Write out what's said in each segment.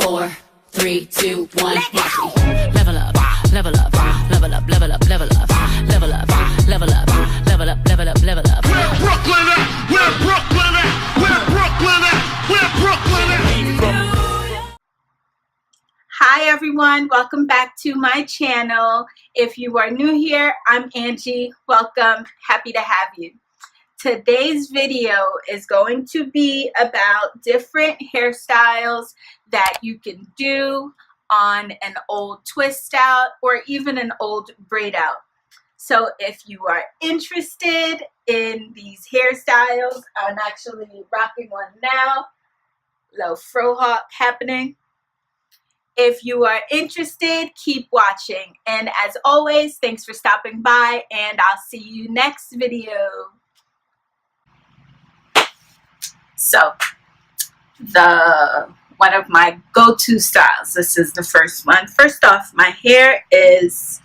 4, 3, 2, 1, watch me. Level up, level up, level up, level up, level up, level up, level up, level up, level up, level up. Where Brooklyn at? Where Brooklyn at? Where Brooklyn at? Where Brooklyn at? Hi everyone, welcome back to my channel. If you are new here, I'm Angie. Welcome, happy to have you. Today's video is going to be about different hairstyles that you can do on an old twist out or even an old braid out. So if you are interested in these hairstyles, I'm actually rocking one now, little fro hawk happening. If you are interested, keep watching. And as always, thanks for stopping by and I'll see you next video. So, one of my go-to styles. This is the first one. First off, my hair is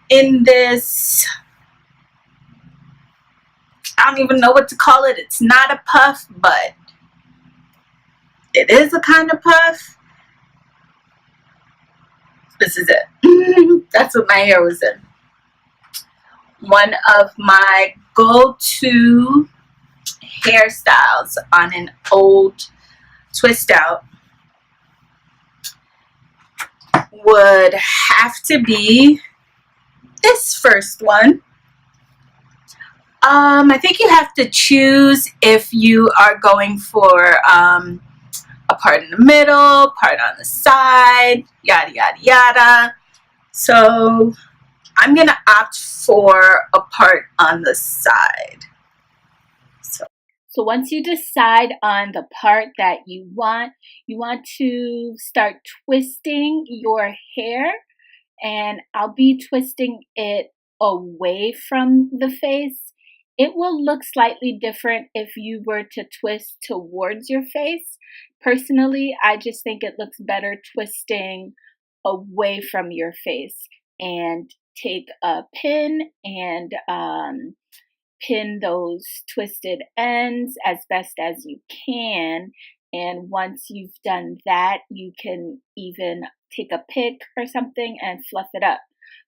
in this, I don't even know what to call it. It's not a puff, but it is a kind of puff. This is it. That's what my hair was in. One of my go-to hairstyles on an old twist out would have to be this first one. I think you have to choose if you are going for a part in the middle, part on the side, yada yada yada. So I'm gonna opt for a part on the side. So once you decide on the part that you want to start twisting your hair, and I'll be twisting it away from the face. It will look slightly different if you were to twist towards your face. Personally, I just think it looks better twisting away from your face. And take a pin and pin those twisted ends as best as you can. And once you've done that, you can even take a pick or something and fluff it up.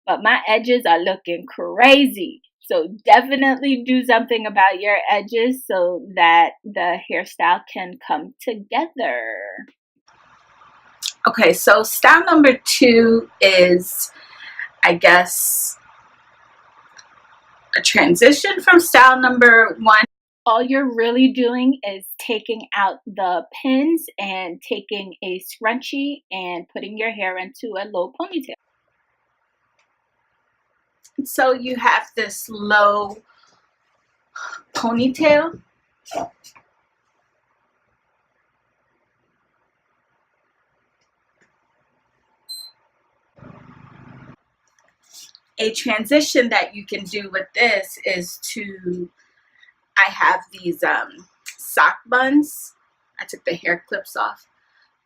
But my edges are looking crazy. So definitely do something about your edges so that the hairstyle can come together. Okay, so style number 2 is, I guess, a transition from style number 1. All you're really doing is taking out the pins and taking a scrunchie and putting your hair into a low ponytail. So you have this low ponytail. A transition that you can do with this is to, I have these sock buns. I took the hair clips off,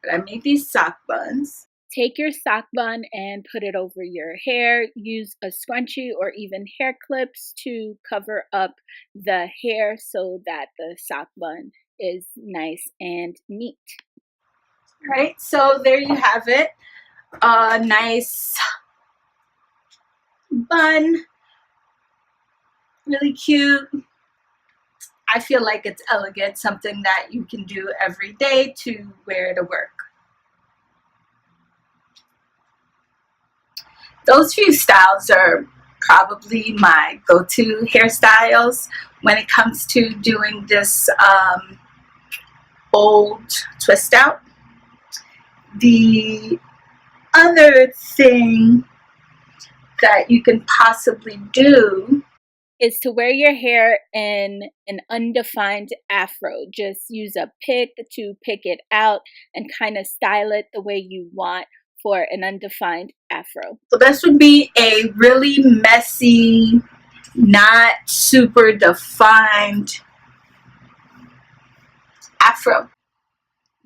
but I made these sock buns. Take your sock bun and put it over your hair. Use a scrunchie or even hair clips to cover up the hair so that the sock bun is nice and neat. All right, so there you have it. A nice bun, really cute. I feel like it's elegant, something that you can do every day to wear to work. Those few styles are probably my go-to hairstyles when it comes to doing this old twist out. The other thing that you can possibly do is to wear your hair in an undefined afro. Just use a pick to pick it out and kind of style it the way you want for an undefined afro. So this would be a really messy, not super defined afro.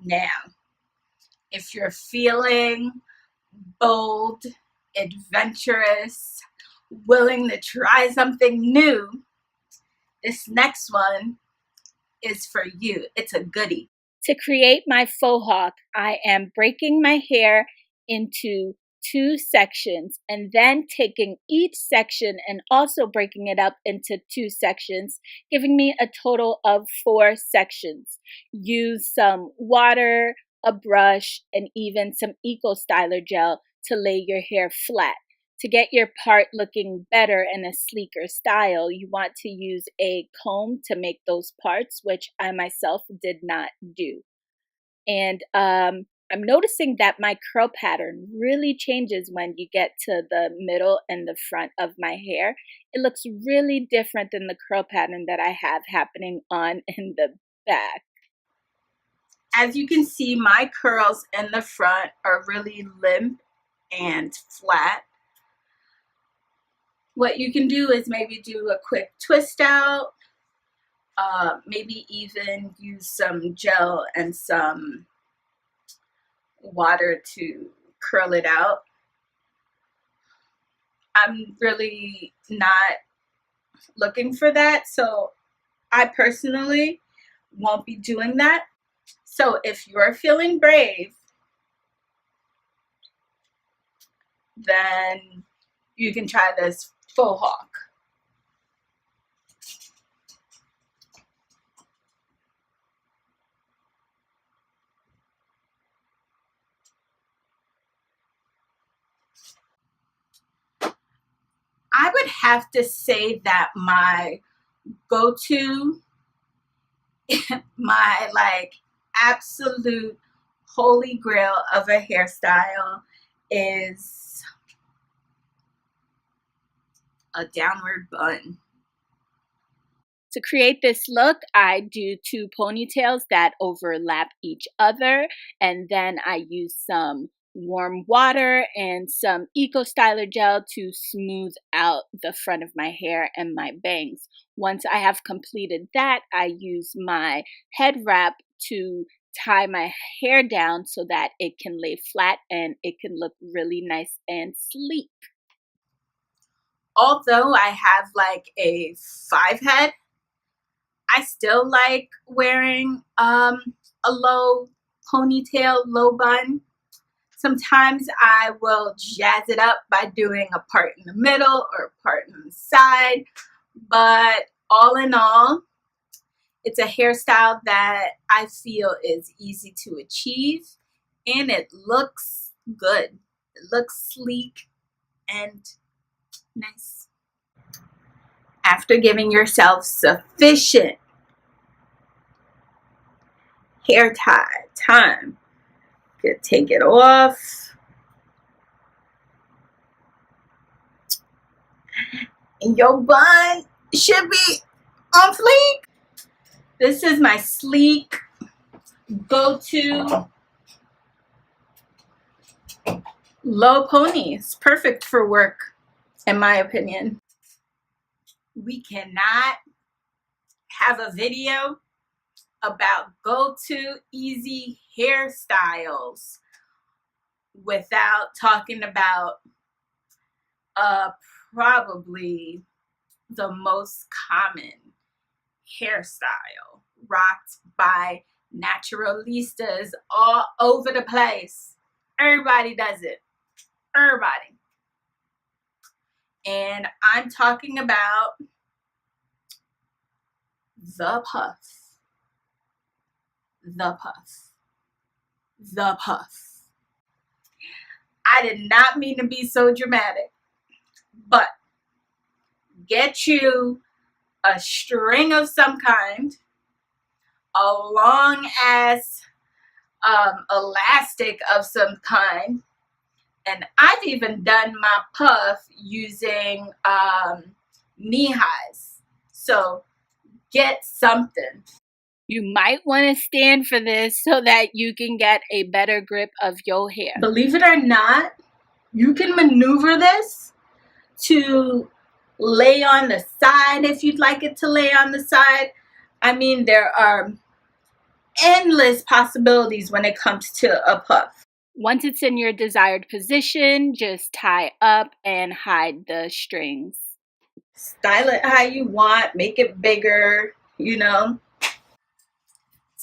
Now, if you're feeling bold, adventurous, willing to try something new, this next one is for you. It's a goodie. To create my faux hawk, I am breaking my hair into 2 sections and then taking each section and also breaking it up into 2 sections, giving me a total of 4 sections. Use some water, a brush, and even some Eco Styler gel to lay your hair flat. To get your part looking better and a sleeker style, you want to use a comb to make those parts, which I myself did not do. And I'm noticing that my curl pattern really changes when you get to the middle and the front of my hair. It looks really different than the curl pattern that I have happening on in the back. As you can see, my curls in the front are really limp and flat. What you can do is maybe do a quick twist out, maybe even use some gel and some water to curl it out. I'm really not looking for that, so I personally won't be doing that. So if you're feeling brave, then you can try this faux hawk. I would have to say that my go-to, my like absolute holy grail of a hairstyle is a downward bun. To create this look, I do 2 ponytails that overlap each other, and then I use some warm water and some Eco Styler gel to smooth out the front of my hair and my bangs. Once I have completed that, I use my head wrap to tie my hair down so that it can lay flat and it can look really nice and sleek. Although I have like a 5 head, I still like wearing a low ponytail, low bun. Sometimes I will jazz it up by doing a part in the middle or a part on the side. But all in all, it's a hairstyle that I feel is easy to achieve and it looks good. It looks sleek and nice. After giving yourself sufficient hair tie time, you can take it off. And your bun should be on fleek. This is my sleek go-to low pony. It's perfect for work, in my opinion. We cannot have a video about go-to easy hairstyles without talking about probably the most common hairstyle rocked by naturalistas all over the place. Everybody does it. Everybody. And I'm talking about the puff. The puff. The puff. I did not mean to be so dramatic, but get you a string of some kind, a long ass elastic of some kind, and I've even done my puff using knee highs. So get something. You might want to stand for this so that you can get a better grip of your hair. Believe it or not, you can maneuver this to lay on the side if you'd like it to lay on the side. I mean, there are endless possibilities when it comes to a puff. Once it's in your desired position, just tie up and hide the strings. Style it how you want, make it bigger, you know.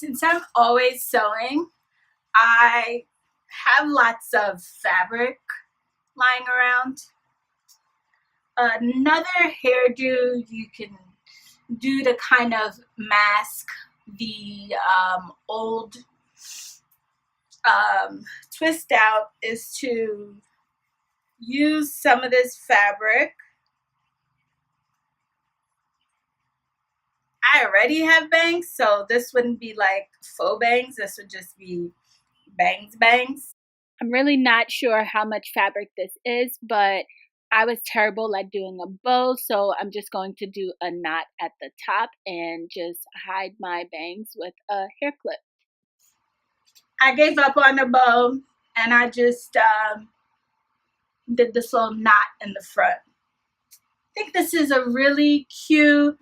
Since I'm always sewing, I have lots of fabric lying around. Another hairdo you can do to kind of mask the old twist out is to use some of this fabric. I already have bangs, so this wouldn't be like faux bangs. This would just be bangs. I'm really not sure how much fabric this is, but I was terrible at doing a bow, so I'm just going to do a knot at the top and just hide my bangs with a hair clip. I gave up on the bow and I just did this little knot in the front. I think this is a really cute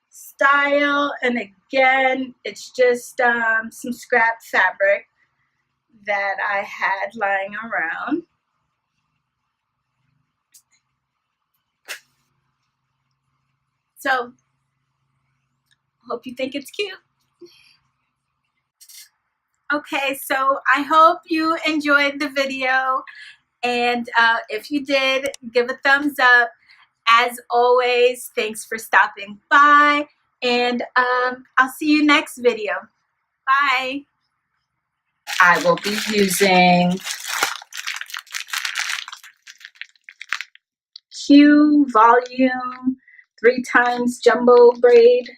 style, and again, it's just some scrap fabric that I had lying around. So, hope you think it's cute. Okay, so I hope you enjoyed the video, and if you did, give a thumbs up. As always, thanks for stopping by, and I'll see you next video. Bye. I will be using Q volume 3x jumbo braid.